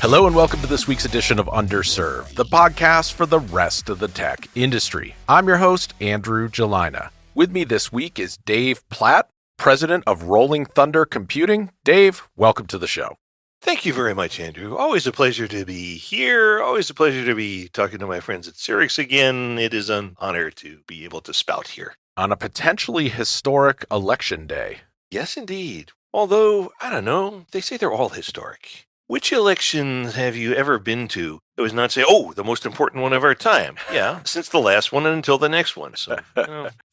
Hello and welcome to this week's edition of Underserved, the podcast for the rest of the tech industry. I'm your host, Andrew Gelina. With me this week is Dave Platt, president of Rolling Thunder Computing. Dave, welcome to the show. Thank you very much, Andrew. Always a pleasure to be here. Always a pleasure to be talking to my friends at Cyrix again. It is an honor to be able to spout here. On a potentially historic election day. Yes, indeed. Although, I don't know, they say they're all historic. Which elections have you ever been to that was not say, oh, the most important one of our time? Yeah, since the last one until the next one. So,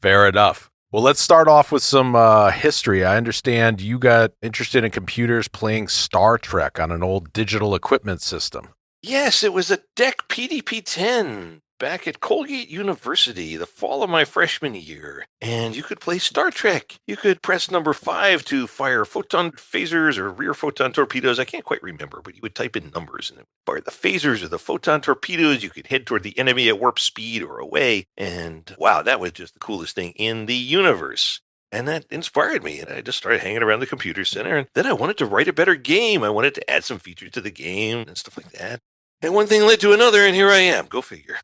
Fair enough. Well, let's start off with some history. I understand you got interested in computers playing Star Trek on an old digital equipment system. Yes, it was a DEC PDP-10 back at Colgate University, the fall of my freshman year. And you could play Star Trek. You could press number 5 to fire photon phasers or rear photon torpedoes. I can't quite remember, but you would type in numbers and it would fire the phasers or the photon torpedoes. You could head toward the enemy at warp speed or away. And wow, that was just the coolest thing in the universe. And that inspired me. And I just started hanging around the computer center. And then I wanted to write a better game. I wanted to add some features to the game and stuff like that. And one thing led to another, and here I am. Go figure.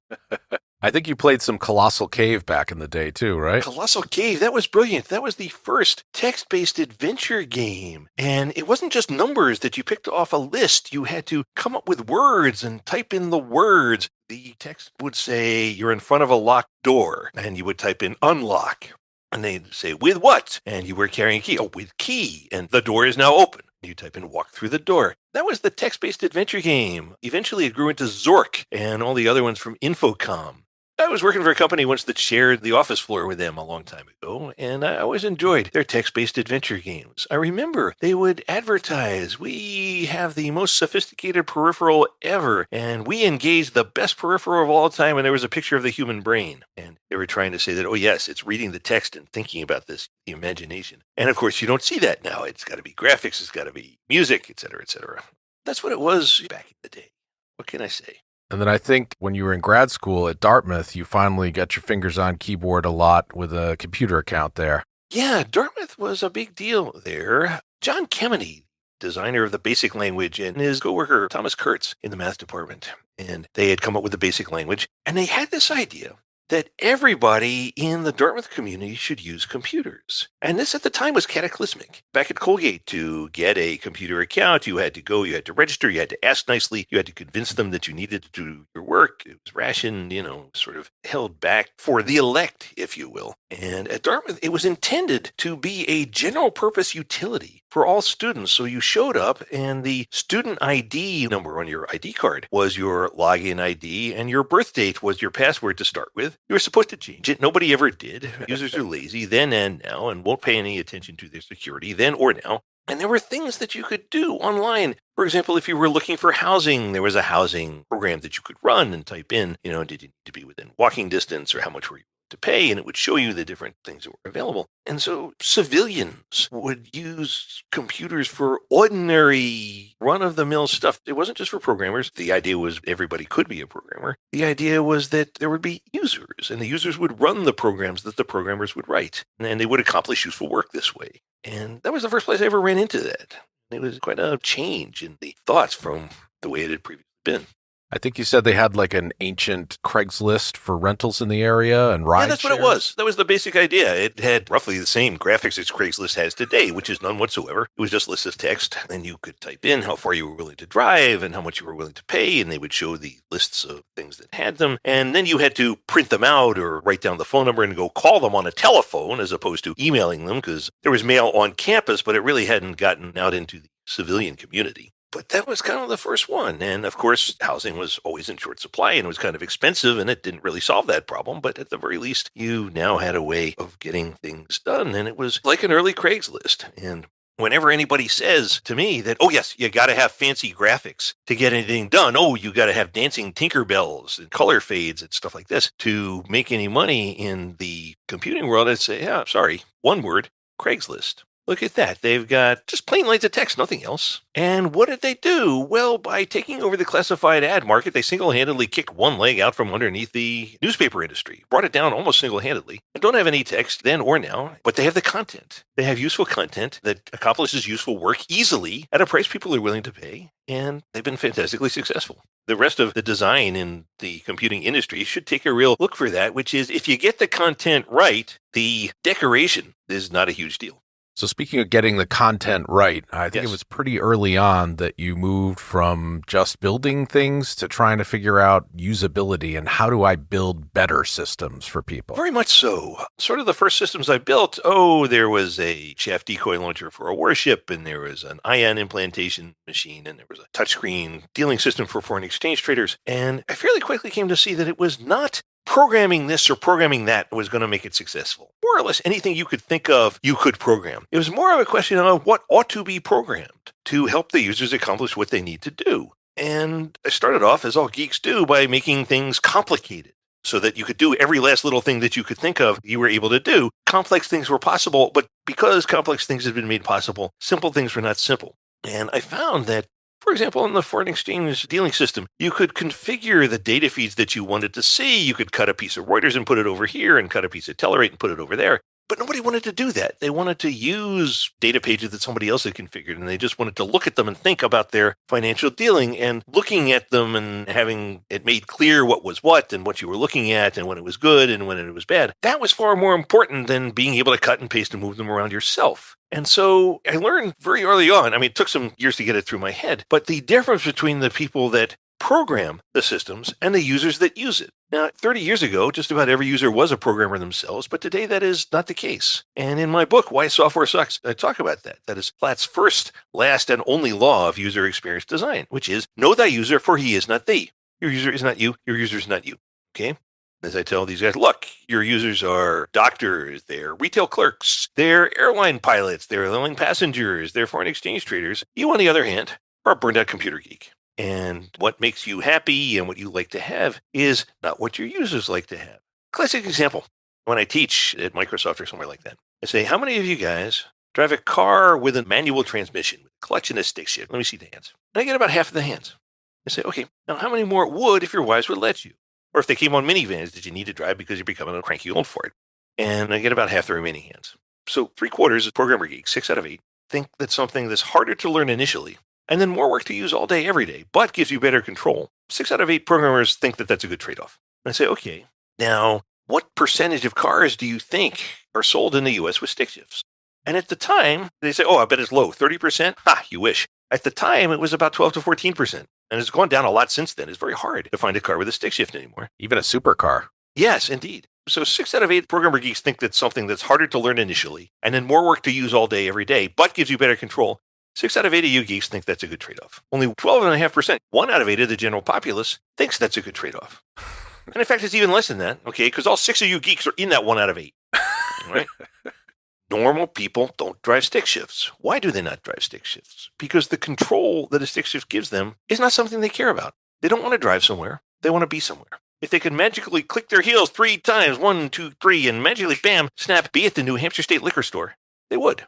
I think you played some Colossal Cave back in the day, too, right? Colossal Cave, that was brilliant. That was the first text-based adventure game. And it wasn't just numbers that you picked off a list. You had to come up with words and type in the words. The text would say, you're in front of a locked door. And you would type in unlock. And they'd say, with what? And you were carrying a key. Oh, with key. And the door is now open. You type in walk through the door. That was the text-based adventure game. Eventually it grew into Zork and all the other ones from Infocom. I was working for a company once that shared the office floor with them a long time ago, and I always enjoyed their text-based adventure games. I remember they would advertise, we have the most sophisticated peripheral ever, and we engage the best peripheral of all time, and there was a picture of the human brain. And they were trying to say that, oh yes, it's reading the text and thinking about this, the imagination. And of course, you don't see that now. It's got to be graphics, it's got to be music, etc., etc. That's what it was back in the day. What can I say? And then I think when you were in grad school at Dartmouth, you finally got your fingers on keyboard a lot with a computer account there. Yeah, Dartmouth was a big deal there. John Kemeny, designer of the BASIC language, and his coworker Thomas Kurtz in the math department. And they had come up with the BASIC language, and they had this idea that everybody in the Dartmouth community should use computers. And this at the time was cataclysmic. Back at Colgate, to get a computer account, you had to register, you had to ask nicely, you had to convince them that you needed to do your work. It was rationed, sort of held back for the elect, if you will. And at Dartmouth, it was intended to be a general purpose utility for all students. So you showed up and the student ID number on your ID card was your login ID and your birth date was your password to start with. You were supposed to change it. Nobody ever did. Users are lazy then and now and won't pay any attention to their security then or now. And there were things that you could do online. For example, if you were looking for housing, there was a housing program that you could run and type in, did you need to be within walking distance or how much were you to pay, and it would show you the different things that were available. And so civilians would use computers for ordinary run-of-the-mill stuff. It wasn't just for programmers. The idea was everybody could be a programmer. The idea was that there would be users, and the users would run the programs that the programmers would write, and they would accomplish useful work this way. And that was the first place I ever ran into that. It was quite a change in the thoughts from the way it had previously been. I think you said they had like an ancient Craigslist for rentals in the area and ride Yeah, that's shares. what it was. That was the basic idea. It had roughly the same graphics as Craigslist has today, which is none whatsoever. It was just lists of text, and you could type in how far you were willing to drive and how much you were willing to pay, and they would show the lists of things that had them. And then you had to print them out or write down the phone number and go call them on a telephone as opposed to emailing them, because there was mail on campus, but it really hadn't gotten out into the civilian community. But that was kind of the first one. And of course, housing was always in short supply and it was kind of expensive and it didn't really solve that problem. But at the very least, you now had a way of getting things done. And it was like an early Craigslist. And whenever anybody says to me that, oh, yes, you got to have fancy graphics to get anything done. Oh, you got to have dancing Tinkerbells and color fades and stuff like this to make any money in the computing world, I'd say, yeah, sorry, one word, Craigslist. Look at that. They've got just plain lines of text, nothing else. And what did they do? Well, by taking over the classified ad market, they single-handedly kicked one leg out from underneath the newspaper industry, brought it down almost single-handedly, and don't have any text then or now, but they have the content. They have useful content that accomplishes useful work easily at a price people are willing to pay, and they've been fantastically successful. The rest of the design in the computing industry should take a real look for that, which is if you get the content right, the decoration is not a huge deal. So speaking of getting the content right, I think Yes. it was pretty early on that you moved from just building things to trying to figure out usability and how do I build better systems for people? Very much so. Sort of the first systems I built, there was a chaff decoy launcher for a warship, and there was an ion implantation machine, and there was a touchscreen dealing system for foreign exchange traders. And I fairly quickly came to see that it was not programming this or programming that was going to make it successful. More or less anything you could think of, you could program. It was more of a question of what ought to be programmed to help the users accomplish what they need to do. And I started off, as all geeks do, by making things complicated so that you could do every last little thing that you could think of, you were able to do. Complex things were possible, but because complex things had been made possible, simple things were not simple. And I found that, for example, in the foreign exchange dealing system, you could configure the data feeds that you wanted to see. You could cut a piece of Reuters and put it over here and cut a piece of Telerate and put it over there. But nobody wanted to do that. They wanted to use data pages that somebody else had configured, and they just wanted to look at them and think about their financial dealing, and looking at them and having it made clear what was what and what you were looking at and when it was good and when it was bad. That was far more important than being able to cut and paste and move them around yourself. And so I learned very early on, it took some years to get it through my head, but the difference between the people that program the systems and the users that use it. Now, 30 years ago, just about every user was a programmer themselves, but today that is not the case. And in my book, Why Software Sucks, I talk about that. That is Platt's first, last, and only law of user experience design, which is know thy user, for he is not thee. Your user is not you. Your user is not you. Okay? As I tell these guys, look, your users are doctors, they're retail clerks, they're airline pilots, they're airline passengers, they're foreign exchange traders. You, on the other hand, are a burned out computer geek. And what makes you happy and what you like to have is not what your users like to have. Classic example. When I teach at Microsoft or somewhere like that, I say, how many of you guys drive a car with a manual transmission, with a clutch and a stick shift? Let me see the hands. And I get about half of the hands. I say, okay, now how many more would if your wives would let you? Or if they came on minivans, did you need to drive because you're becoming a cranky old for it? And I get about half the remaining hands. So 3/4 of programmer geeks, 6 out of 8, think that something that's harder to learn initially and then more work to use all day, every day, but gives you better control. 6 out of 8 programmers think that that's a good trade-off. And I say, okay, now what percentage of cars do you think are sold in the US with stick shifts? And at the time, they say, I bet it's low, 30%? Ha, you wish. At the time, it was about 12 to 14%. And it's gone down a lot since then. It's very hard to find a car with a stick shift anymore. Even a supercar. Yes, indeed. So 6 out of 8 programmer geeks think that's something that's harder to learn initially, and then more work to use all day, every day, but gives you better control. 6 out of 8 of you geeks think that's a good trade-off. Only 12.5%, 1 out of 8 of the general populace, thinks that's a good trade-off. And in fact, it's even less than that, okay, because all 6 of you geeks are in that 1 out of 8. All right? Normal people don't drive stick shifts. Why do they not drive stick shifts? Because the control that a stick shift gives them is not something they care about. They don't want to drive somewhere. They want to be somewhere. If they could magically click their heels 3 times, 1, 2, 3, and magically, bam, snap, be at the New Hampshire State Liquor Store, they would.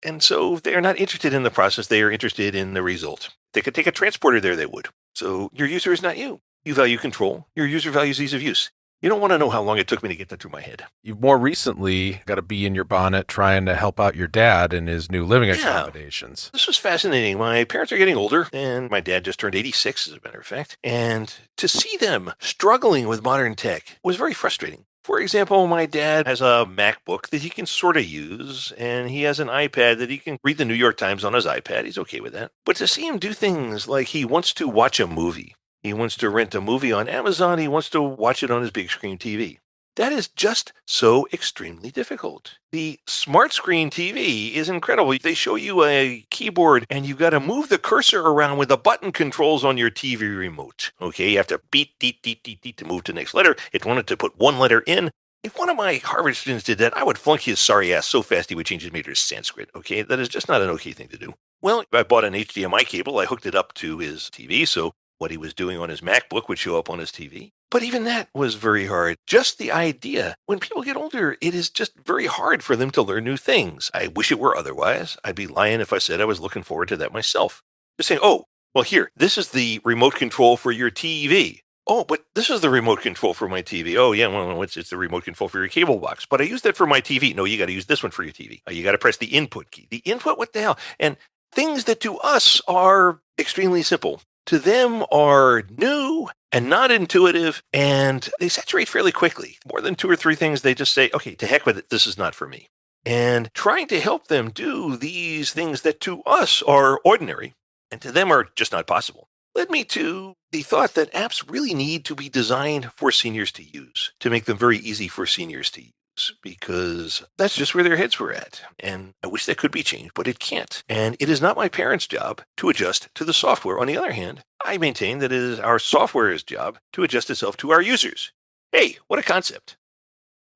And so they are not interested in the process. They are interested in the result. If they could take a transporter there, they would. So your user is not you. You value control. Your user values ease of use. You don't want to know how long it took me to get that through my head. You've more recently got a bee in your bonnet trying to help out your dad in his new living accommodations. This was fascinating. My parents are getting older, and my dad just turned 86, as a matter of fact. And to see them struggling with modern tech was very frustrating. For example, my dad has a MacBook that he can sort of use, and he has an iPad that he can read the New York Times on his iPad. He's okay with that. But to see him do things like he wants to watch a movie, he wants to rent a movie on Amazon, he wants to watch it on his big screen TV. That is just so extremely difficult. The smart screen TV is incredible. They show you a keyboard and you've got to move the cursor around with the button controls on your TV remote. Okay, you have to beat to move to the next letter. It wanted to put one letter in. If one of my Harvard students did that, I would flunk his sorry ass so fast he would change his major to Sanskrit. Okay, that is just not an okay thing to do. Well, I bought an HDMI cable. I hooked it up to his TV, so what he was doing on his MacBook would show up on his TV. But even that was very hard. Just the idea. When people get older, it is just very hard for them to learn new things. I wish it were otherwise. I'd be lying if I said I was looking forward to that myself. Just saying, oh, well, here, this is the remote control for your TV. Oh, but this is the remote control for my TV. Oh, yeah, well, it's the remote control for your cable box. But I use that for my TV. No, you got to use this one for your TV. You got to press the input key. The input, what the hell? And things that to us are extremely simple, to them are new and not intuitive, and they saturate fairly quickly. More than 2 or 3 things, they just say, okay, to heck with it. This is not for me. And trying to help them do these things that to us are ordinary and to them are just not possible led me to the thought that apps really need to be designed for seniors to use, to make them very easy for seniors to use, because that's just where their heads were at. And I wish that could be changed, but it can't. And it is not my parents' job to adjust to the software. On the other hand, I maintain that it is our software's job to adjust itself to our users. Hey, what a concept.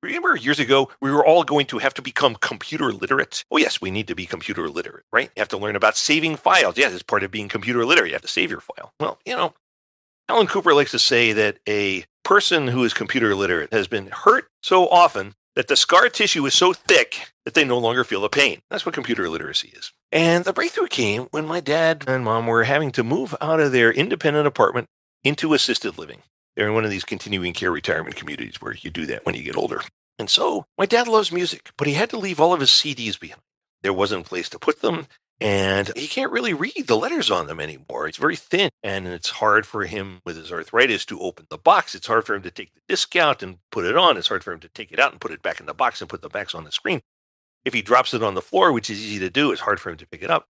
Remember years ago, we were all going to have to become computer literate? Oh, yes, we need to be computer literate, right? You have to learn about saving files. Yes, it's part of being computer literate. You have to save your file. Well, Alan Cooper likes to say that a person who is computer literate has been hurt so often that the scar tissue is so thick that they no longer feel the pain. That's what computer literacy is. And the breakthrough came when my dad and mom were having to move out of their independent apartment into assisted living. They're in one of these continuing care retirement communities where you do that when you get older. And so my dad loves music, but he had to leave all of his CDs behind. There wasn't a place to put them, and he can't really read the letters on them anymore. It's very thin, and it's hard for him with his arthritis to open the box. It's hard for him to take the disc out and put it on. It's hard for him to take it out and put it back in the box and put the backs on the screen. If he drops it on the floor, which is easy to do, it's hard for him to pick it up.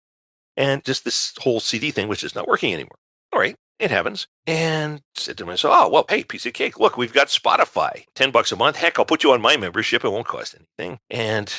And just this whole CD thing, which is not working anymore. All right. It happens. And said to myself, oh, well, hey, piece of cake. Look, we've got Spotify, $10 a month. Heck, I'll put you on my membership. It won't cost anything. And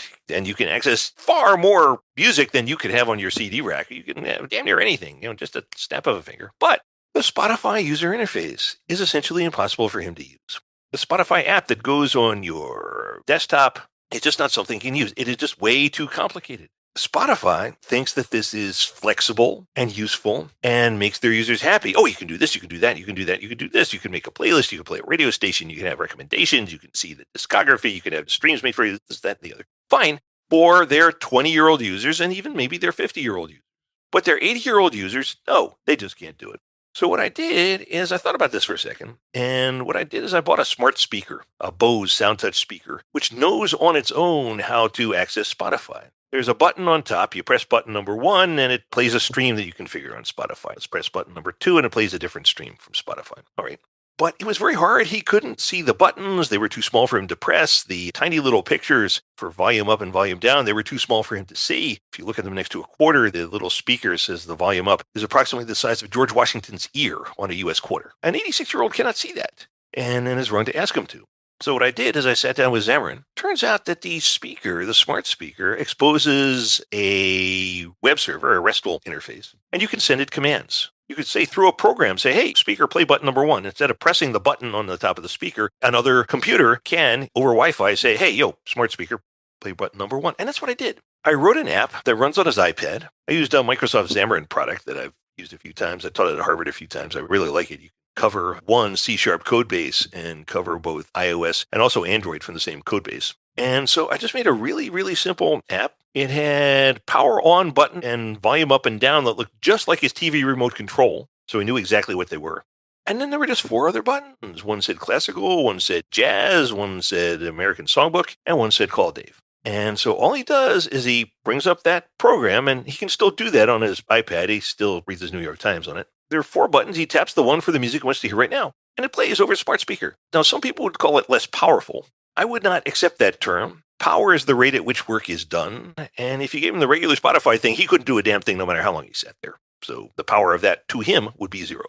you can access far more music than you could have on your CD rack. You can have damn near anything, just a snap of a finger. But the Spotify user interface is essentially impossible for him to use. The Spotify app that goes on your desktop, it's just not something you can use. It is just way too complicated. Spotify thinks that this is flexible and useful and makes their users happy. Oh, you can do this, you can do that, you can do that, you can do this, you can make a playlist, you can play a radio station, you can have recommendations, you can see the discography, you can have streams made for you, this, that, and the other. Fine for their 20-year-old users and even maybe their 50-year-old users. But their 80-year-old users, no, they just can't do it. So what I did is I thought about this for a second, and what I did is I bought a smart speaker, a Bose SoundTouch speaker, which knows on its own how to access Spotify. There's a button on top. You press button number 1, and it plays a stream that you configure on Spotify. Let's press button number 2, and it plays a different stream from Spotify. All right. But it was very hard. He couldn't see the buttons. They were too small for him to press. The tiny little pictures for volume up and volume down, they were too small for him to see. If you look at them next to a quarter, the little speaker says the volume up is approximately the size of George Washington's ear on a U.S. quarter. An 86-year-old cannot see that, and is wrong to ask him to. So what I did is I sat down with Xamarin. Turns out that the speaker, the smart speaker, exposes a web server, a RESTful interface, and you can send it commands. You could say through a program, say, hey, speaker, play button number 1. Instead of pressing the button on the top of the speaker, another computer can, over Wi-Fi, say, hey, yo, smart speaker, play button number 1. And that's what I did. I wrote an app that runs on his iPad. I used a Microsoft Xamarin product that I've used a few times. I taught it at Harvard a few times. I really like it. You cover one C# code base and cover both iOS and also Android from the same code base. And so I just made a really, really simple app. It had power on button and volume up and down that looked just like his TV remote control. So we knew exactly what they were. And then there were just 4 other buttons. One said classical, one said jazz, one said American Songbook, and one said call Dave. And so all he does is he brings up that program, and he can still do that on his iPad. He still reads his New York Times on it. There are 4 buttons. He taps the one for the music he wants to hear right now, and it plays over a smart speaker. Now, some people would call it less powerful. I would not accept that term. Power is the rate at which work is done, and if you gave him the regular Spotify thing, he couldn't do a damn thing no matter how long he sat there. So the power of that to him would be 0.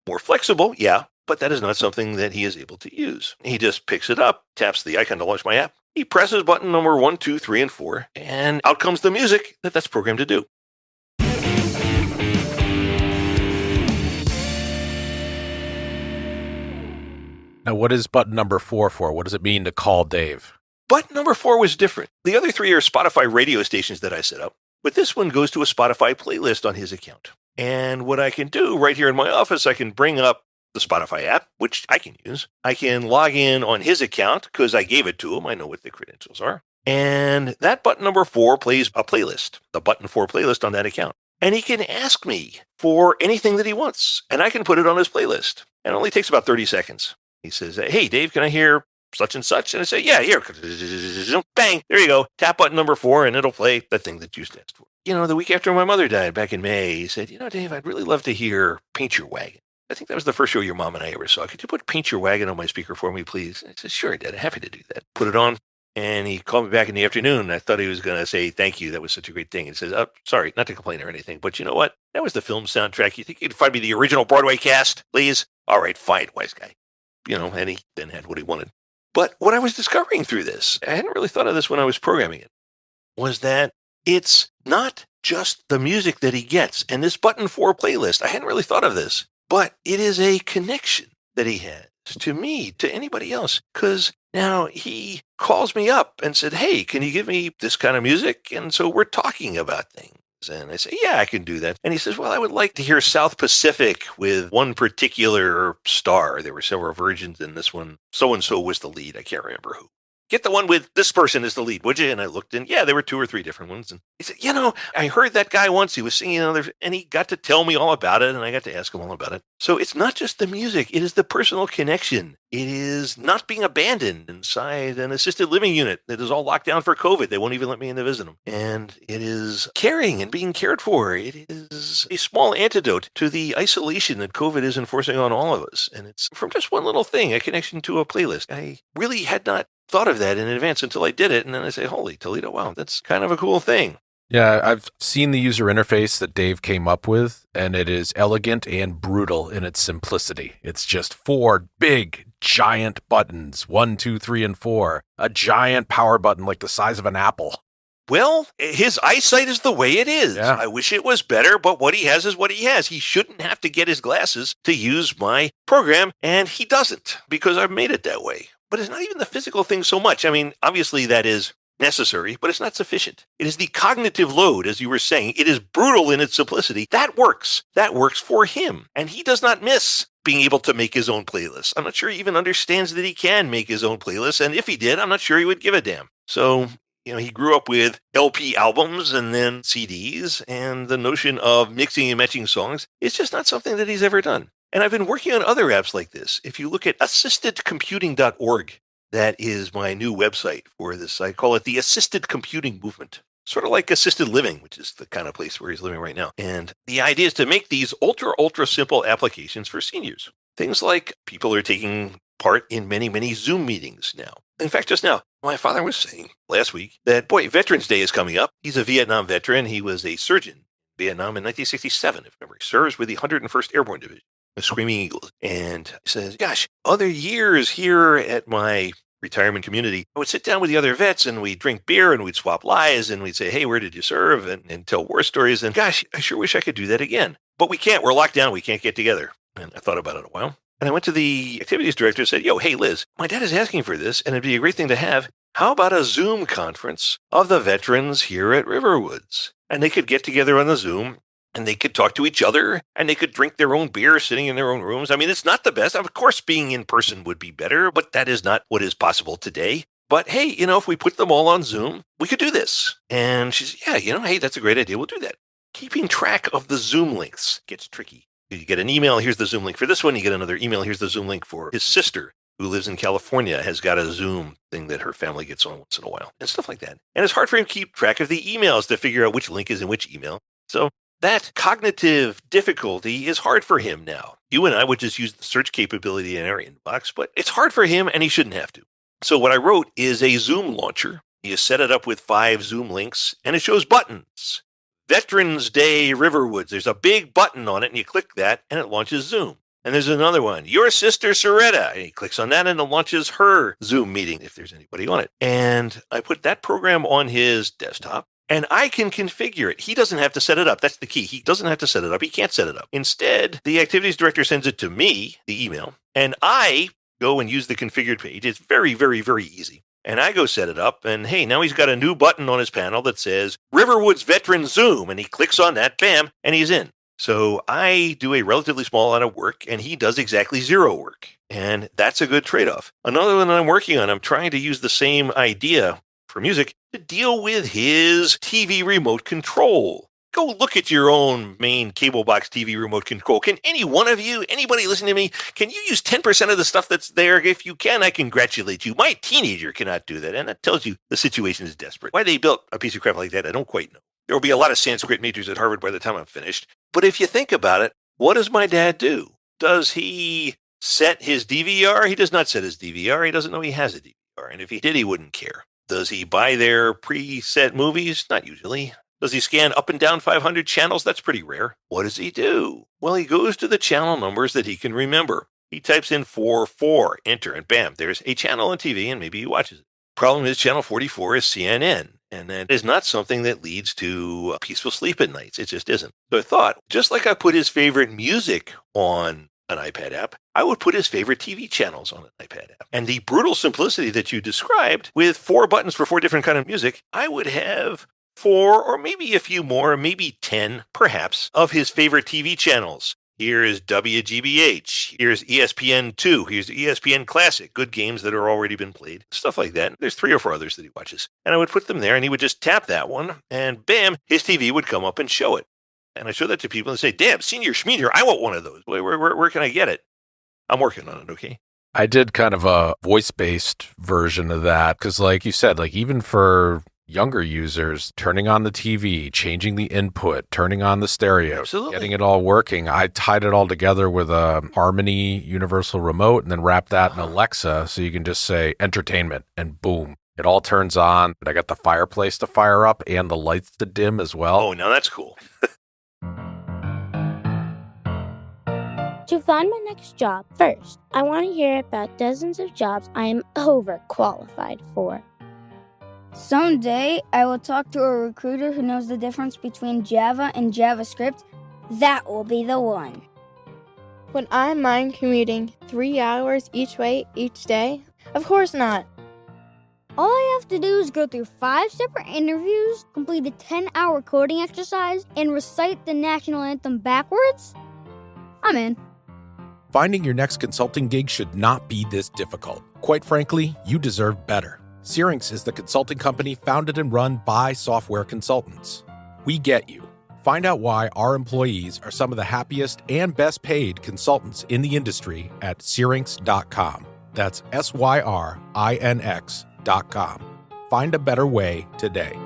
More flexible, yeah, but that is not something that he is able to use. He just picks it up, taps the icon to launch my app. He presses button number 1, 2, 3, and 4, and out comes the music that's programmed to do. Now, what is button number 4 for? What does it mean to call Dave? Button number 4 was different. The other 3 are Spotify radio stations that I set up, but this one goes to a Spotify playlist on his account. And what I can do right here in my office, I can bring up the Spotify app, which I can use. I can log in on his account because I gave it to him. I know what the credentials are. And that button number 4 plays a playlist, the button 4 playlist on that account. And he can ask me for anything that he wants, and I can put it on his playlist. And it only takes about 30 seconds. He says, hey, Dave, can I hear such and such? And I say, yeah, here. Bang, there you go. Tap button number 4, and it'll play the thing that you asked for. The week after my mother died back in May, he said, Dave, I'd really love to hear Paint Your Wagon. I think that was the first show your mom and I ever saw. Could you put Paint Your Wagon on my speaker for me, please? I said, sure, Dad. Happy to do that. Put it on. And he called me back in the afternoon. I thought he was going to say, thank you. That was such a great thing. He says, sorry, not to complain or anything, but you know what? That was the film soundtrack. You think you could find me the original Broadway cast, please? All right, fine, wise guy. And he then had what he wanted. But what I was discovering through this, I hadn't really thought of this when I was programming it, was that it's not just the music that he gets. And this button 4 playlist, I hadn't really thought of this, but it is a connection that he has to me, to anybody else. Because now he calls me up and said, hey, can you give me this kind of music? And so we're talking about things. And I say, yeah, I can do that. And he says, well, I would like to hear South Pacific with one particular star. There were several versions in this one. So-and-so was the lead. I can't remember who. Get the one with this person is the lead, would you? And I looked and there were 2 or 3 different ones. And he said, I heard that guy once, he was singing another, and he got to tell me all about it. And I got to ask him all about it. So it's not just the music. It is the personal connection. It is not being abandoned inside an assisted living unit that is all locked down for COVID. They won't even let me in to visit them. And it is caring and being cared for. It is a small antidote to the isolation that COVID is enforcing on all of us. And it's from just one little thing, a connection to a playlist. I really had not thought of that in advance until I did it. And then I say, holy Toledo, wow, that's kind of a cool thing. Yeah, I've seen the user interface that Dave came up with, and it is elegant and brutal in its simplicity. It's just 4 big, giant buttons, 1, 2, 3, and 4. A giant power button like the size of an apple. Well, his eyesight is the way it is. Yeah. I wish it was better, but what he has is what he has. He shouldn't have to get his glasses to use my program, and he doesn't because I've made it that way. But it's not even the physical thing so much. I mean, obviously that is necessary, but it's not sufficient. It is the cognitive load, as you were saying. It is brutal in its simplicity. That works. That works for him. And he does not miss being able to make his own playlist. I'm not sure he even understands that he can make his own playlist. And if he did, I'm not sure he would give a damn. So, he grew up with LP albums and then CDs, and the notion of mixing and matching songs is just not something that he's ever done. And I've been working on other apps like this. If you look at assistedcomputing.org, that is my new website for this. I call it the assisted computing movement. Sort of like assisted living, which is the kind of place where he's living right now. And the idea is to make these ultra simple applications for seniors. Things like people are taking part in many Zoom meetings now. In fact, just now, my father was saying last week that, Veterans Day is coming up. He's a Vietnam veteran. He was a surgeon in Vietnam in 1967, if memory serves, with the 101st Airborne Division, the Screaming Eagles. And he says, gosh, other years here at my retirement community, I would sit down with the other vets and we'd drink beer and we'd swap lies and we'd say, hey, where did you serve? And tell war stories. And gosh, I sure wish I could do that again. But we can't. We're locked down. We can't get together. And I thought about it a while. And I went to the activities director and said, hey, Liz, my dad is asking for this and it'd be a great thing to have. How about a Zoom conference of the veterans here at Riverwoods? And they could get together on the Zoom and they could talk to each other and they could drink their own beer sitting in their own rooms. I mean, it's not the best. Of course, being in person would be better, but that is not what is possible today. But hey, if we put them all on Zoom, we could do this. And she said, hey, that's a great idea. We'll do that. Keeping track of the Zoom links gets tricky. You get an email, here's the Zoom link for this one. You get another email, here's the Zoom link for his sister, who lives in California, has got a Zoom thing that her family gets on once in a while, and stuff like that. And it's hard for him to keep track of the emails to figure out which link is in which email. So that cognitive difficulty is hard for him now. You and I would just use the search capability in our inbox, but it's hard for him and he shouldn't have to. So what I wrote is a Zoom launcher. You set it up with 5 Zoom links and it shows buttons. Veterans Day Riverwoods. There's a big button on it and you click that and it launches Zoom. And there's another one, your sister Soretta. And he clicks on that and it launches her Zoom meeting if there's anybody on it. And I put that program on his desktop. And I can configure it. He doesn't have to set it up. That's the key. He doesn't have to set it up. He can't set it up. Instead, the activities director sends it to me, the email, and I go and use the configured page. It's very easy. And I go set it up, and hey, now he's got a new button on his panel that says Riverwoods Veteran Zoom, and he clicks on that, bam, and he's in. So I do a relatively small amount of work, and he does exactly zero work. And that's a good trade-off. Another one that I'm working on, I'm trying to use the same idea for music to deal with his TV remote control. Go look at your own main cable box TV remote control. Can any one of you, anybody listening to me, can you use 10% of the stuff that's there? If you can, I congratulate you. My teenager cannot do that. And that tells you the situation is desperate. Why they built a piece of crap like that, I don't quite know. There will be a lot of Sanskrit majors at Harvard by the time I'm finished. But if you think about it, what does my dad do? Does he set his DVR? He does not set his DVR. He doesn't know he has a DVR. And if he did, he wouldn't care. Does he buy their preset movies? Not usually. Does he scan up and down 500 channels? That's pretty rare. What does he do? Well, he goes to the channel numbers that he can remember. He types in 44, enter, and bam, there's a channel on TV, and maybe he watches it. Problem is, channel 44 is CNN, and that is not something that leads to peaceful sleep at nights. It just isn't. So I thought, just like I put his favorite music on an iPad app, I would put his favorite TV channels on an iPad app. And the brutal simplicity that you described, with 4 buttons for 4 different kinds of music, I would have 4 or maybe a few more, maybe 10, perhaps, of his favorite TV channels. Here is WGBH. Here's ESPN2. Here's ESPN Classic. Good games that are already been played. Stuff like that. There's 3 or 4 others that he watches. And I would put them there, and he would just tap that one, and bam, his TV would come up and show it. And I show that to people and say, damn, senior schmeenior, I want one of those. Where can I get it? I'm working on it, okay? I did kind of a voice-based version of that because, like you said, like even for younger users, turning on the TV, changing the input, turning on the stereo, Absolutely. Getting it all working. I tied it all together with a Harmony universal remote and then wrap that in Alexa so you can just say entertainment and boom, it all turns on. But I got the fireplace to fire up and the lights to dim as well. Oh, now that's cool. To find my next job, first, I want to hear about dozens of jobs I am overqualified for. Someday, I will talk to a recruiter who knows the difference between Java and JavaScript. That will be the one. Would I mind commuting 3 hours each way each day? Of course not. All I have to do is go through 5 separate interviews, complete a 10-hour coding exercise, and recite the national anthem backwards? I'm in. Finding your next consulting gig should not be this difficult. Quite frankly, you deserve better. Syrinx is the consulting company founded and run by software consultants. We get you. Find out why our employees are some of the happiest and best paid consultants in the industry at syrinx.com. That's SYRINX.com. Find a better way today.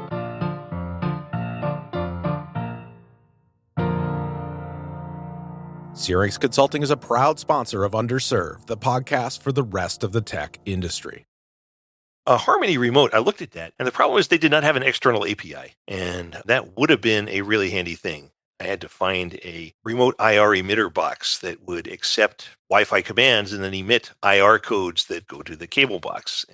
Syrinx Consulting is a proud sponsor of Underserved, the podcast for the rest of the tech industry. A Harmony remote, I looked at that, and the problem is they did not have an external API, and that would have been a really handy thing. I had to find a remote IR emitter box that would accept Wi-Fi commands and then emit IR codes that go to the cable box.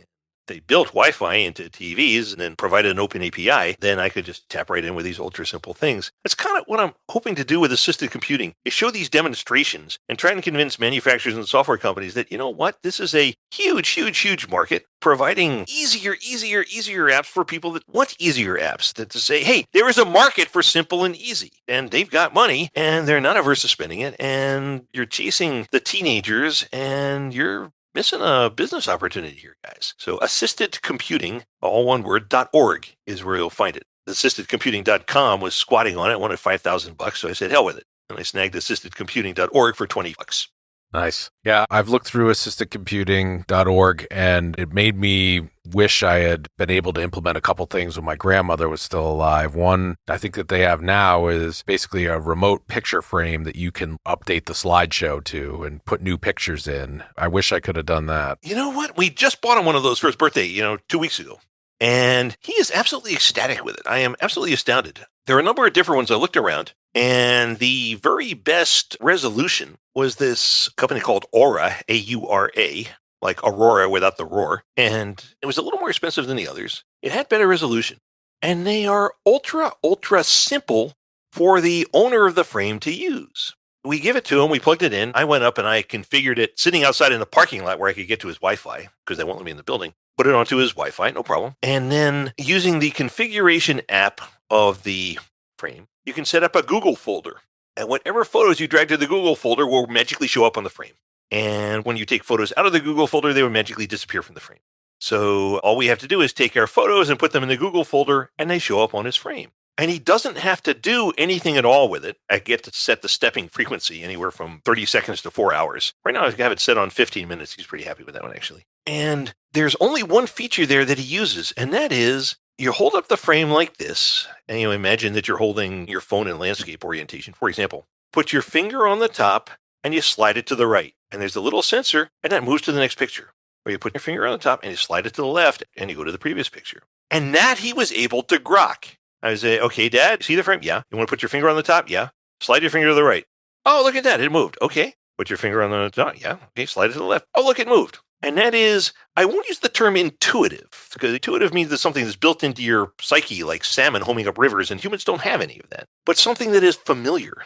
They built Wi-Fi into TVs and then provided an open API, then I could just tap right in with these ultra simple things. That's kind of what I'm hoping to do with assisted computing, is show these demonstrations and try and convince manufacturers and software companies that, you know what, this is a huge market, providing easier apps for people that want easier apps, that to say, hey, there is a market for simple and easy, and they've got money, and they're not averse to spending it, and you're chasing the teenagers, and you're missing a business opportunity here, guys. So assistedcomputing, all one word, .org is where you'll find it. Assistedcomputing.com was squatting on it, wanted $5,000, so I said, hell with it. And I snagged assistedcomputing.org for $20. Nice. Yeah, I've looked through assistedcomputing.org, and it made me wish I had been able to implement a couple things when my grandmother was still alive. One, I think that they have now is basically a remote picture frame that you can update the slideshow to and put new pictures in. I wish I could have done that. You know what? We just bought him one of those for his birthday, 2 weeks ago. And he is absolutely ecstatic with it. I am absolutely astounded. There are a number of different ones I looked around, and the very best resolution was this company called Aura, A-U-R-A, like Aurora without the roar. And it was a little more expensive than the others. It had better resolution. And they are ultra simple for the owner of the frame to use. We give it to him. We plugged it in. I went up and I configured it sitting outside in the parking lot where I could get to his Wi-Fi because they won't let me in the building. Put it onto his Wi-Fi, no problem. And then using the configuration app of the frame, you can set up a Google folder. And whatever photos you drag to the Google folder will magically show up on the frame. And when you take photos out of the Google folder, they will magically disappear from the frame. So all we have to do is take our photos and put them in the Google folder, and they show up on his frame. And he doesn't have to do anything at all with it. I get to set the stepping frequency anywhere from 30 seconds to 4 hours. Right now, I have it set on 15 minutes. He's pretty happy with that one, actually. And there's only one feature there that he uses, and that is you hold up the frame like this, and you imagine that you're holding your phone in landscape orientation. For example, put your finger on the top, and you slide it to the right. And there's a little sensor, and that moves to the next picture. Or you put your finger on the top, and you slide it to the left, and you go to the previous picture. And that he was able to grok. I would say, okay, Dad, see the frame? Yeah. You want to put your finger on the top? Yeah. Slide your finger to the right. Oh, look at that. It moved. Okay. Put your finger on the top. Yeah. Okay. Slide it to the left. Oh, look, it moved. And that is, I won't use the term intuitive, because intuitive means that something that's built into your psyche, like salmon homing up rivers, and humans don't have any of that. But something that is familiar,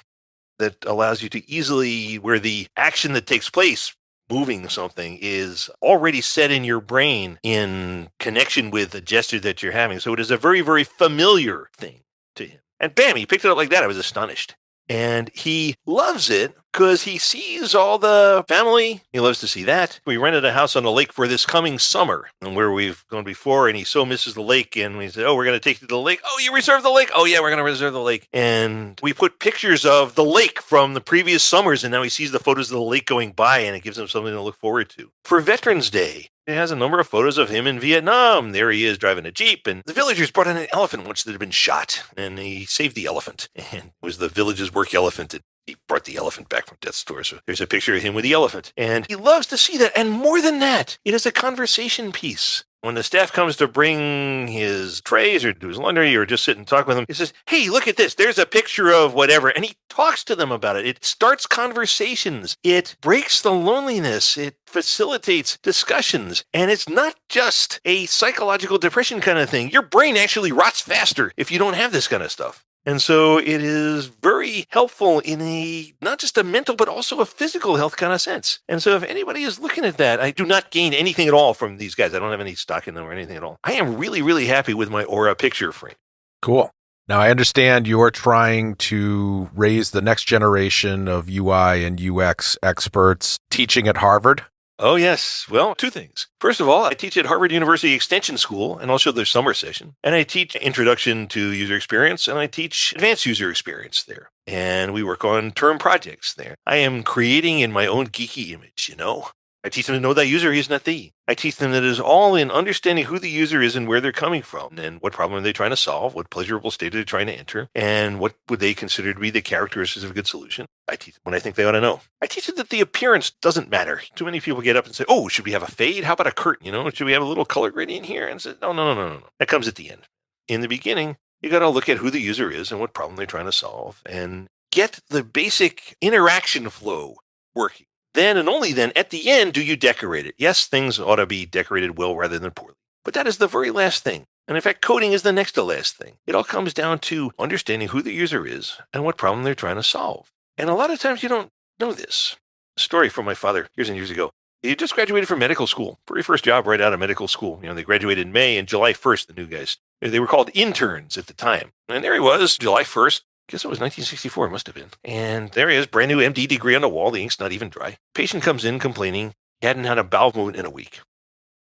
that allows you to easily, where the action that takes place moving something is already set in your brain in connection with the gesture that you're having. So it is a very, very familiar thing to him. And bam, he picked it up like that. I was astonished. And he loves it because he sees all the family. He loves to see that. We rented a house on the lake for this coming summer, and where we've gone before, and he so misses the lake. And we said, oh, we're going to take you to the lake. Oh, you reserved the lake? Oh, yeah, we're going to reserve the lake. And we put pictures of the lake from the previous summers, and now he sees the photos of the lake going by, and it gives him something to look forward to. For Veterans Day, it has a number of photos of him in Vietnam. There he is driving a Jeep, and the villagers brought in an elephant once that had been shot, and he saved the elephant. And it was the village's work elephant that he brought the elephant back from death's door. So there's a picture of him with the elephant. And he loves to see that. And more than that, it is a conversation piece. When the staff comes to bring his trays or do his laundry or just sit and talk with him, he says, hey, look at this. There's a picture of whatever. And he talks to them about it. It starts conversations. It breaks the loneliness. It facilitates discussions. And it's not just a psychological depression kind of thing. Your brain actually rots faster if you don't have this kind of stuff. And so it is very helpful in a, not just a mental, but also a physical health kind of sense. And so if anybody is looking at that, I do not gain anything at all from these guys. I don't have any stock in them or anything at all. I am really, really happy with my Aura picture frame. Cool. Now, I understand you're trying to raise the next generation of UI and UX experts teaching at Harvard. Oh, yes. Well, two things. First of all, I teach at Harvard University Extension School and also their summer session. And I teach Introduction to User Experience, and I teach Advanced User Experience there. And we work on term projects there. I am creating in my own geeky image, you know. I teach them to know that user is not thee. I teach them that it is all in understanding who the user is and where they're coming from, and what problem are they trying to solve, what pleasurable state are they trying to enter, and what would they consider to be the characteristics of a good solution. I teach them what I think they ought to know. I teach them that the appearance doesn't matter. Too many people get up and say, oh, should we have a fade? How about a curtain? You know, should we have a little color gradient here? And say, no. That comes at the end. In the beginning, you got to look at who the user is and what problem they're trying to solve and get the basic interaction flow working. Then and only then, at the end, do you decorate it. Yes, things ought to be decorated well rather than poorly. But that is the very last thing. And in fact, coding is the next to last thing. It all comes down to understanding who the user is and what problem they're trying to solve. And a lot of times you don't know this. A story from my father years and years ago. He just graduated from medical school. Very first job right out of medical school. You know, they graduated in May, and July 1st, the new guys. They were called interns at the time. And there he was, July 1st. Guess it was 1964, it must have been. And there he is, brand new MD degree on the wall. The ink's not even dry. Patient comes in complaining he hadn't had a bowel movement in a week.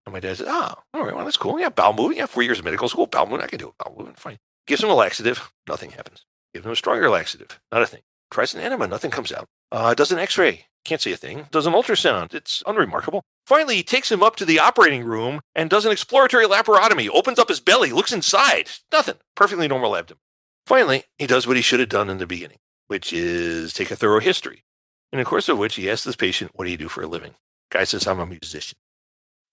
And my dad says, all right, well, that's cool. Yeah, bowel movement. Yeah, 4 years of medical school, bowel movement. I can do a bowel movement, fine. Gives him a laxative, nothing happens. Gives him a stronger laxative, not a thing. Tries an enema, nothing comes out. Does an x-ray, can't see a thing. Does an ultrasound, it's unremarkable. Finally, he takes him up to the operating room and does an exploratory laparotomy, opens up his belly, looks inside. Nothing, perfectly normal abdomen. Finally, he does what he should have done in the beginning, which is take a thorough history, in the course of which he asks this patient, what do you do for a living? Guy says, I'm a musician.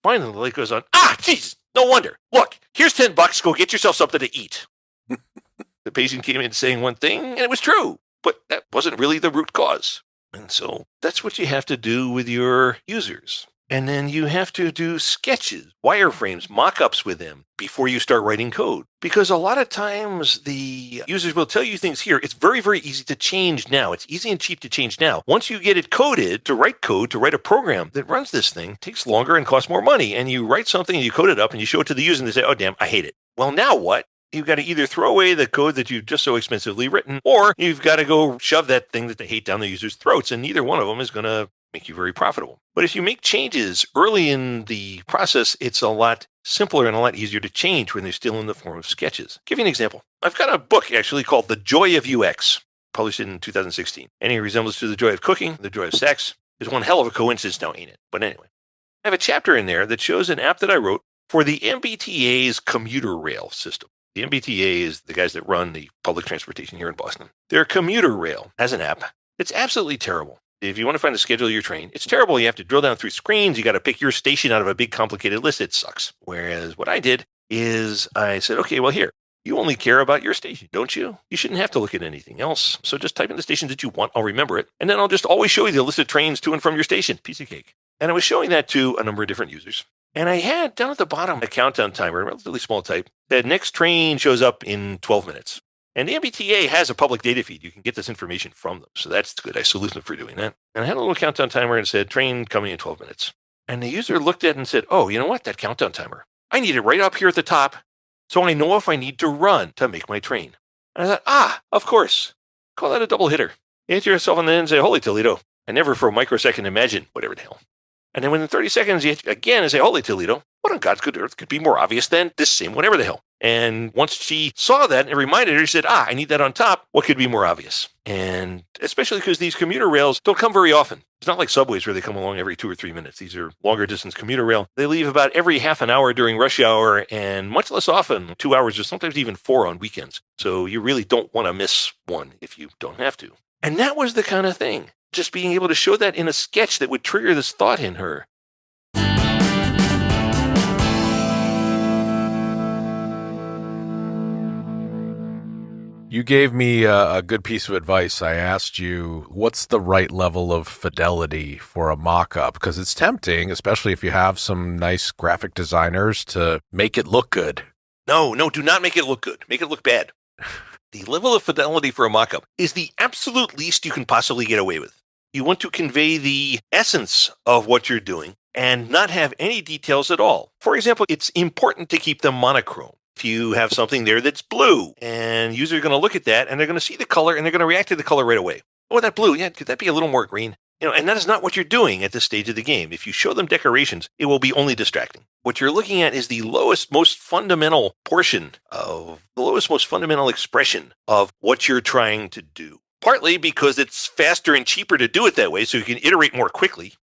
Finally, the light goes on. Jesus, no wonder. Look, here's $10. Go get yourself something to eat. The patient came in saying one thing, and it was true, but that wasn't really the root cause. And so that's what you have to do with your users. And then you have to do sketches, wireframes, mock-ups with them before you start writing code. Because a lot of times the users will tell you things here. It's very, very easy to change now. It's easy and cheap to change now. Once you get it coded, to write code, to write a program that runs this thing, it takes longer and costs more money. And you write something and you code it up and you show it to the user and they say, oh, damn, I hate it. Well, now what? You've got to either throw away the code that you've just so expensively written, or you've got to go shove that thing that they hate down the user's throats, and neither one of them is going to make you very profitable. But if you make changes early in the process, it's a lot simpler and a lot easier to change when they're still in the form of sketches. I'll give you an example. I've got a book actually called The Joy of UX, published in 2016. Any resemblance to the joy of cooking, the joy of sex, is one hell of a coincidence now, ain't it? But anyway, I have a chapter in there that shows an app that I wrote for the MBTA's commuter rail system. The MBTA is the guys that run the public transportation here in Boston. Their commuter rail has an app. It's absolutely terrible. If you want to find a schedule of your train, it's terrible. You have to drill down through screens. You got to pick your station out of a big complicated list. It sucks. Whereas what I did is I said, okay, well here, you only care about your station, don't you? You shouldn't have to look at anything else. So just type in the station that you want. I'll remember it. And then I'll just always show you the list of trains to and from your station. Piece of cake. And I was showing that to a number of different users. And I had down at the bottom a countdown timer, relatively small type, that next train shows up in 12 minutes. And the MBTA has a public data feed. You can get this information from them. So that's good. I salute them for doing that. And I had a little countdown timer and said, train coming in 12 minutes. And the user looked at it and said, oh, you know what? That countdown timer. I need it right up here at the top so I know if I need to run to make my train. And I thought, of course. Call that a double hitter. You hit yourself on the end and say, holy Toledo. I never for a microsecond imagined whatever the hell. And then within 30 seconds, you hit again and say, holy Toledo, what on God's good earth could be more obvious than this same whatever the hell? And once she saw that and it reminded her, she said, I need that on top. What could be more obvious? And especially because these commuter rails don't come very often. It's not like subways where they come along every 2 or 3 minutes. These are longer distance commuter rail. They leave about every half an hour during rush hour and much less often, 2 hours or sometimes even 4 on weekends. So you really don't want to miss one if you don't have to. And that was the kind of thing. Just being able to show that in a sketch that would trigger this thought in her. You gave me a good piece of advice. I asked you, what's the right level of fidelity for a mock-up? Because it's tempting, especially if you have some nice graphic designers, to make it look good. No, do not make it look good. Make it look bad. The level of fidelity for a mock-up is the absolute least you can possibly get away with. You want to convey the essence of what you're doing and not have any details at all. For example, it's important to keep them monochrome. If you have something there that's blue and users are going to look at that and they're going to see the color and they're going to react to the color right away. Oh, that blue, yeah, could that be a little more green? And that is not what you're doing at this stage of the game. If you show them decorations, it will be only distracting. What you're looking at is the lowest, most fundamental portion of the lowest, most fundamental expression of what you're trying to do. Partly because it's faster and cheaper to do it that way, so you can iterate more quickly,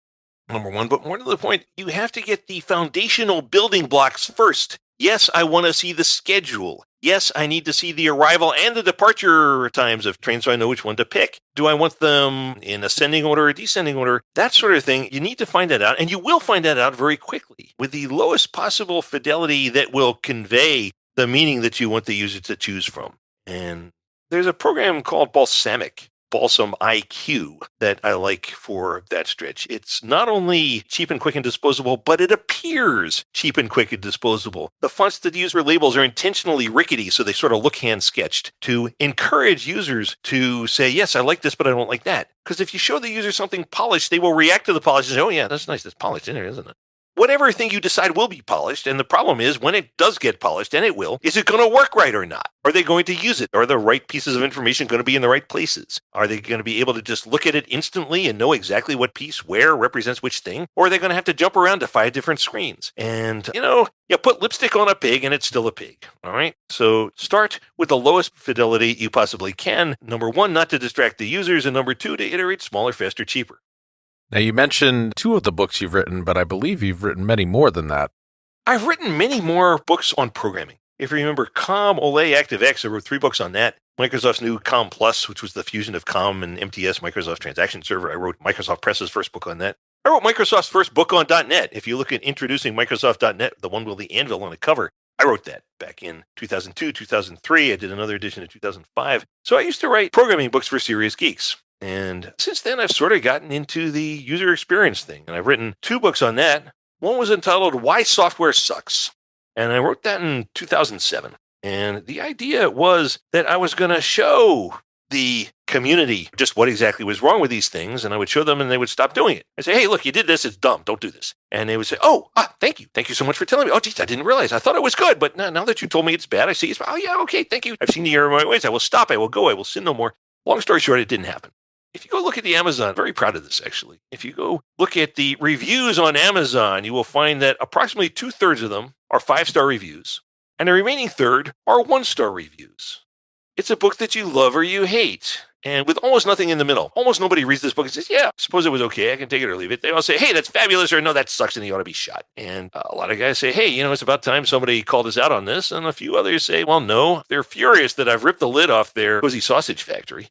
number one. But more to the point, you have to get the foundational building blocks first. Yes, I want to see the schedule. Yes, I need to see the arrival and the departure times of trains so I know which one to pick. Do I want them in ascending order or descending order? That sort of thing. You need to find that out, and you will find that out very quickly with the lowest possible fidelity that will convey the meaning that you want the user to choose from. And there's a program called Balsam IQ, that I like for that stretch. It's not only cheap and quick and disposable, but it appears cheap and quick and disposable. The fonts that use for labels are intentionally rickety, so they sort of look hand-sketched to encourage users to say, yes, I like this, but I don't like that. Because if you show the user something polished, they will react to the polish and say, oh yeah, that's nice, that's polished in there, isn't it? Whatever thing you decide will be polished, and the problem is when it does get polished, and it will, is it going to work right or not? Are they going to use it? Are the right pieces of information going to be in the right places? Are they going to be able to just look at it instantly and know exactly what piece where represents which thing? Or are they going to have to jump around to 5 different screens? And, you put lipstick on a pig and it's still a pig, all right? So start with the lowest fidelity you possibly can. Number 1, not to distract the users, and number 2, to iterate smaller, faster, cheaper. Now, you mentioned 2 of the books you've written, but I believe you've written many more than that. I've written many more books on programming. If you remember COM, Olay, ActiveX, I wrote 3 books on that. Microsoft's new COM Plus, which was the fusion of COM and MTS, Microsoft Transaction Server. I wrote Microsoft Press's first book on that. I wrote Microsoft's first book on .NET. If you look at Introducing Microsoft.NET, the one with the anvil on the cover, I wrote that back in 2002, 2003. I did another edition in 2005. So I used to write programming books for serious geeks. And since then, I've sort of gotten into the user experience thing. And I've written 2 books on that. One was entitled Why Software Sucks. And I wrote that in 2007. And the idea was that I was going to show the community just what exactly was wrong with these things, and I would show them and they would stop doing it. I'd say, hey, look, you did this. It's dumb. Don't do this. And they would say, thank you. Thank you so much for telling me. Oh, geez, I didn't realize. I thought it was good. But now that you told me it's bad, I see it's bad. Oh, yeah, okay, thank you. I've seen the error of my ways. I will stop. I will go. I will sin no more. Long story short, it didn't happen. If you go look at the Amazon, very proud of this, actually. If you go look at the reviews on Amazon, you will find that approximately 2/3 of them are 5-star reviews, and the remaining third are 1-star reviews. It's a book that you love or you hate, and with almost nothing in the middle. Almost nobody reads this book and says, yeah, I suppose it was okay. I can take it or leave it. They all say, hey, that's fabulous, or no, that sucks and he ought to be shot. And a lot of guys say, hey, it's about time somebody called us out on this. And a few others say, well, no, they're furious that I've ripped the lid off their cozy sausage factory.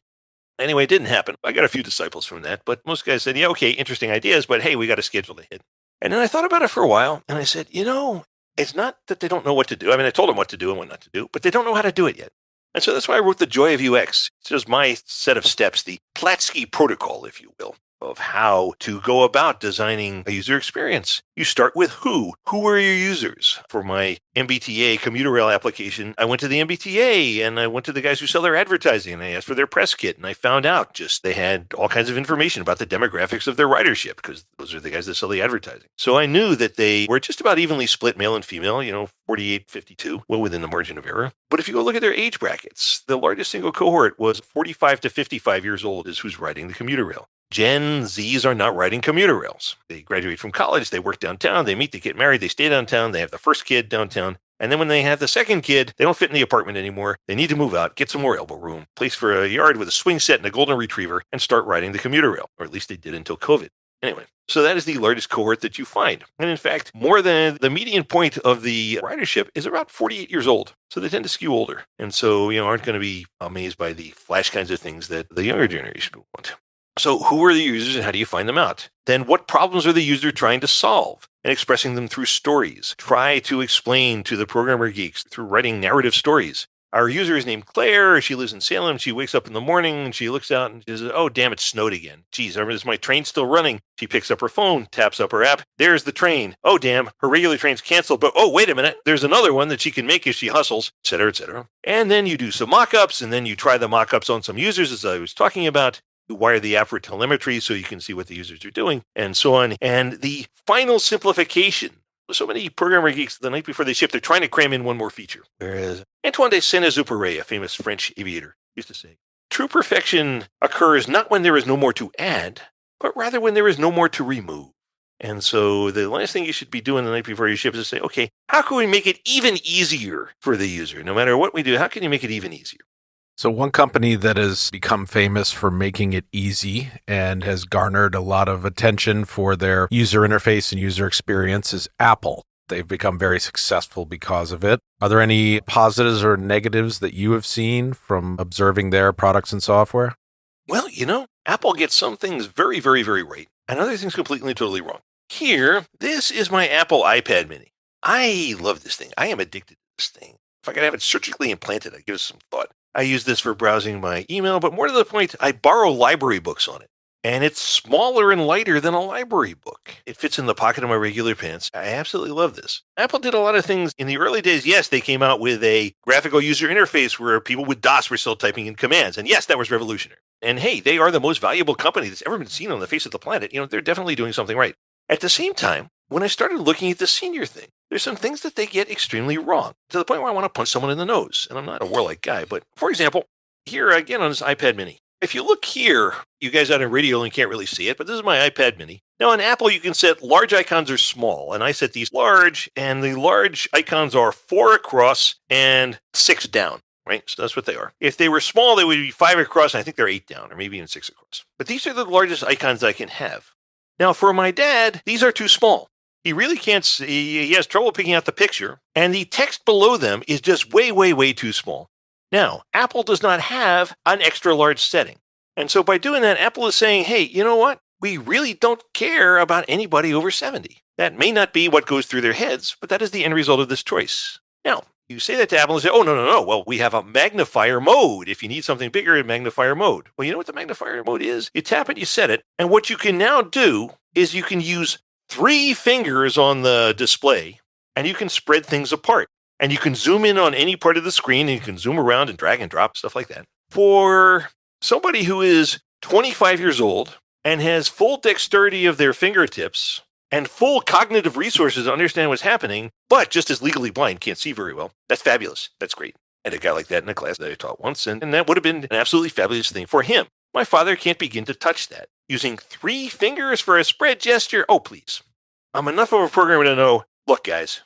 Anyway, it didn't happen. I got a few disciples from that, but most guys said, yeah, okay, interesting ideas, but hey, we got to schedule ahead. And then I thought about it for a while, and I said, it's not that they don't know what to do. I mean, I told them what to do and what not to do, but they don't know how to do it yet. And so that's why I wrote The Joy of UX. It's just my set of steps, the Platsky protocol, if you will, of how to go about designing a user experience. You start with who. Who are your users? For my MBTA commuter rail application, I went to the MBTA and I went to the guys who sell their advertising and I asked for their press kit and I found out they had all kinds of information about the demographics of their ridership because those are the guys that sell the advertising. So I knew that they were just about evenly split male and female, 48-52, well within the margin of error. But if you go look at their age brackets, the largest single cohort was 45 to 55 years old is who's riding the commuter rail. Gen Zs are not riding commuter rails. They graduate from college, they work downtown, they meet, they get married, they stay downtown, they have the first kid downtown. And then when they have the second kid, they don't fit in the apartment anymore. They need to move out, get some more elbow room, place for a yard with a swing set and a golden retriever, and start riding the commuter rail. Or at least they did until COVID. Anyway, so that is the largest cohort that you find. And in fact, more than the median point of the ridership is about 48 years old. So they tend to skew older. And so, aren't going to be amazed by the flash kinds of things that the younger generation will want. So who are the users and how do you find them out? Then what problems are the user trying to solve and expressing them through stories? Try to explain to the programmer geeks through writing narrative stories. Our user is named Claire. She lives in Salem. She wakes up in the morning and she looks out and she says, oh, damn, it snowed again. Geez, is my train still running? She picks up her phone, taps up her app. There's the train. Oh, damn, her regular train's canceled. But, oh, wait a minute. There's another one that she can make if she hustles, et cetera, et cetera. And then you do some mock-ups and then you try the mock-ups on some users, as I was talking about. You wire the app for telemetry so you can see what the users are doing and so on. And the final simplification. So many programmer geeks, the night before they ship, they're trying to cram in one more feature. Whereas Antoine de Saint-Exupéry, a famous French aviator, used to say, true perfection occurs not when there is no more to add, but rather when there is no more to remove. And so the last thing you should be doing the night before you ship is to say, okay, how can we make it even easier for the user? No matter what we do, how can you make it even easier? So one company that has become famous for making it easy and has garnered a lot of attention for their user interface and user experience is Apple. They've become very successful because of it. Are there any positives or negatives that you have seen from observing their products and software? Well, Apple gets some things very, very, very right, and other things completely and totally wrong. Here, this is my Apple iPad mini. I love this thing. I am addicted to this thing. If I could have it surgically implanted, I'd give it some thought. I use this for browsing my email, but more to the point, I borrow library books on it. And it's smaller and lighter than a library book. It fits in the pocket of my regular pants. I absolutely love this. Apple did a lot of things in the early days. Yes, they came out with a graphical user interface where people with DOS were still typing in commands. And yes, that was revolutionary. And hey, they are the most valuable company that's ever been seen on the face of the planet. They're definitely doing something right. At the same time, when I started looking at the senior thing, there's some things that they get extremely wrong, to the point where I want to punch someone in the nose. And I'm not a warlike guy, but for example, here again on this iPad mini, if you look here, you guys out in radio and can't really see it, but this is my iPad mini. Now on Apple, you can set large icons or small, and I set these large, and the large icons are 4 across and 6 down, right? So that's what they are. If they were small, they would be 5 across, and I think they're 8 down, or maybe even 6 across. But these are the largest icons I can have. Now for my dad, these are too small. He really can't see, he has trouble picking out the picture, and the text below them is just way, way, way too small. Now, Apple does not have an extra large setting. And so by doing that, Apple is saying, hey, you know what? We really don't care about anybody over 70. That may not be what goes through their heads, but that is the end result of this choice. Now, you say that to Apple and say, oh, no. Well, we have a magnifier mode. If you need something bigger, a magnifier mode. Well, you know what the magnifier mode is? You tap it, you set it. And what you can now do is you can use 3 fingers on the display, and you can spread things apart. And you can zoom in on any part of the screen, and you can zoom around and drag and drop, stuff like that. For somebody who is 25 years old and has full dexterity of their fingertips and full cognitive resources to understand what's happening, but just is legally blind, can't see very well. That's fabulous. That's great. I had a guy like that in a class that I taught once, and that would have been an absolutely fabulous thing for him. My father can't begin to touch that. Using 3 fingers for a spread gesture? Oh, please. I'm enough of a programmer to know, look, guys,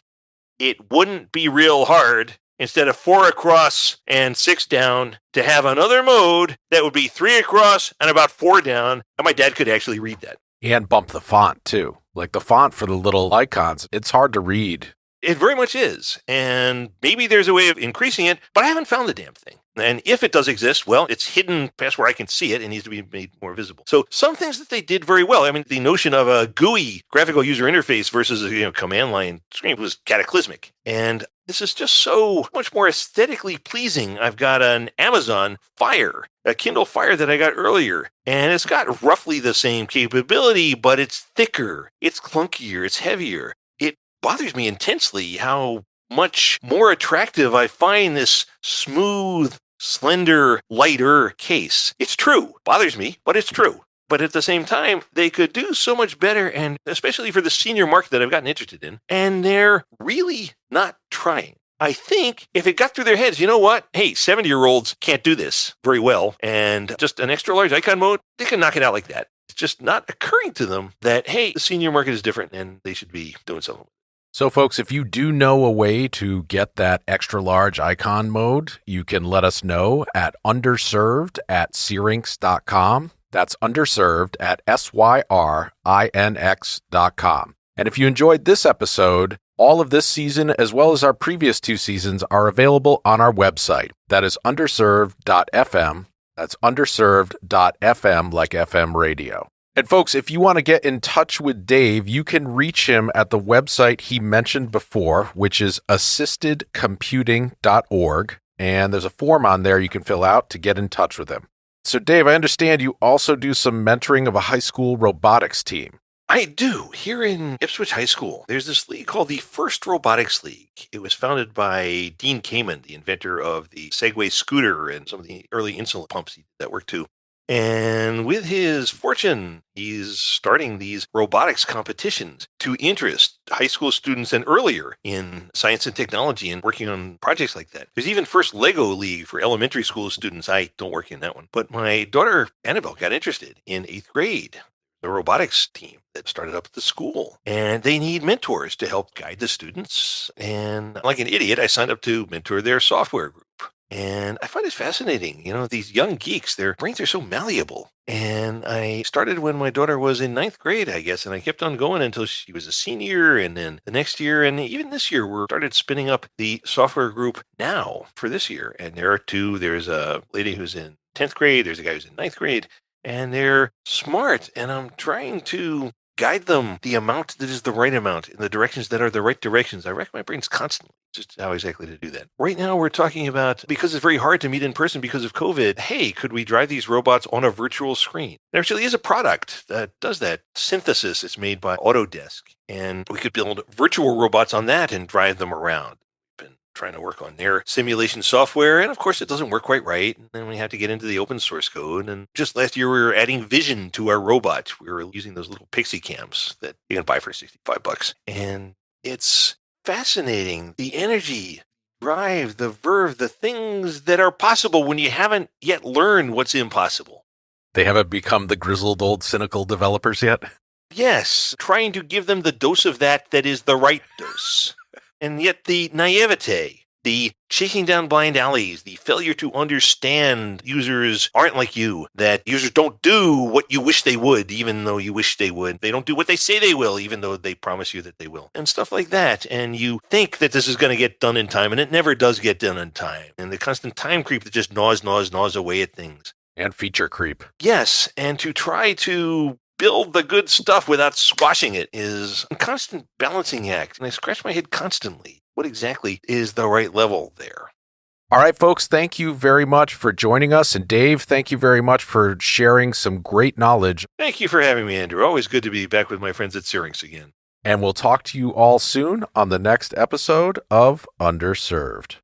it wouldn't be real hard instead of 4 across and 6 down to have another mode that would be 3 across and about 4 down, and my dad could actually read that. And bump the font, too. Like the font for the little icons, it's hard to read. It very much is, and maybe there's a way of increasing it, but I haven't found the damn thing. And if it does exist, well, it's hidden past where I can see it and needs to be made more visible. So some things that they did very well. I mean, the notion of a GUI, graphical user interface, versus a command line screen was cataclysmic. And this is just so much more aesthetically pleasing. I've got an Amazon Fire, a Kindle Fire that I got earlier, and it's got roughly the same capability, but it's thicker, it's clunkier, it's heavier. It bothers me intensely how much more attractive I find this smooth, slender, lighter case. It's true. Bothers me, but it's true. But at the same time, they could do so much better, and especially for the senior market that I've gotten interested in, and they're really not trying. I think if it got through their heads, you know what? Hey, 70-year-olds can't do this very well, and just an extra large icon mode, they can knock it out like that. It's just not occurring to them that, hey, the senior market is different, and they should be doing something. So, folks, if you do know a way to get that extra large icon mode, you can let us know at underserved@syrinx.com. That's underserved@syrinx.com. And if you enjoyed this episode, all of this season, as well as our previous 2 seasons, are available on our website. That is underserved.fm. That's underserved.fm, like FM radio. And folks, if you want to get in touch with Dave, you can reach him at the website he mentioned before, which is assistedcomputing.org. And there's a form on there you can fill out to get in touch with him. So Dave, I understand you also do some mentoring of a high school robotics team. I do. Here in Ipswich High School, there's this league called the First Robotics League. It was founded by Dean Kamen, the inventor of the Segway scooter and some of the early insulin pumps he did that work too. And with his fortune, he's starting these robotics competitions to interest high school students and earlier in science and technology and working on projects like that. There's even First Lego League for elementary school students. I don't work in that one. But my daughter, Annabelle, got interested in 8th grade. The robotics team that started up at the school, and they need mentors to help guide the students. And like an idiot, I signed up to mentor their software group. And I find it fascinating. You know, these young geeks, their brains are so malleable. And I started when my daughter was in 9th grade, I guess, and I kept on going until she was a senior. And then the next year, and even this year, we started spinning up the software group now for this year. And there are 2. There's a lady who's in 10th grade. There's a guy who's in 9th grade. And they're smart. And I'm trying to guide them the amount that is the right amount in the directions that are the right directions. I rack my brains constantly just how exactly to do that. Right now, we're talking about, because it's very hard to meet in person because of COVID, hey, could we drive these robots on a virtual screen? There actually is a product that does that. Synthesis is made by Autodesk, and we could build virtual robots on that and drive them around. We've been trying to work on their simulation software, and of course, it doesn't work quite right. And then we have to get into the open source code. And just last year, we were adding vision to our robot. We were using those little pixie cams that you can buy for $65. And it's fascinating. The energy, drive, the verve, the things that are possible when you haven't yet learned what's impossible. They haven't become the grizzled old cynical developers yet? Yes, trying to give them the dose of that is the right dose. And yet the naivete, the chasing down blind alleys, the failure to understand users aren't like you, that users don't do what you wish they would, even though you wish they would. They don't do what they say they will, even though they promise you that they will, and stuff like that. And you think that this is going to get done in time, and it never does get done in time. And the constant time creep that just gnaws away at things. And feature creep. Yes, and to try to build the good stuff without squashing it is a constant balancing act. And I scratch my head constantly. What exactly is the right level there? All right, folks, thank you very much for joining us. And Dave, thank you very much for sharing some great knowledge. Thank you for having me, Andrew. Always good to be back with my friends at Syrinx again. And we'll talk to you all soon on the next episode of Underserved.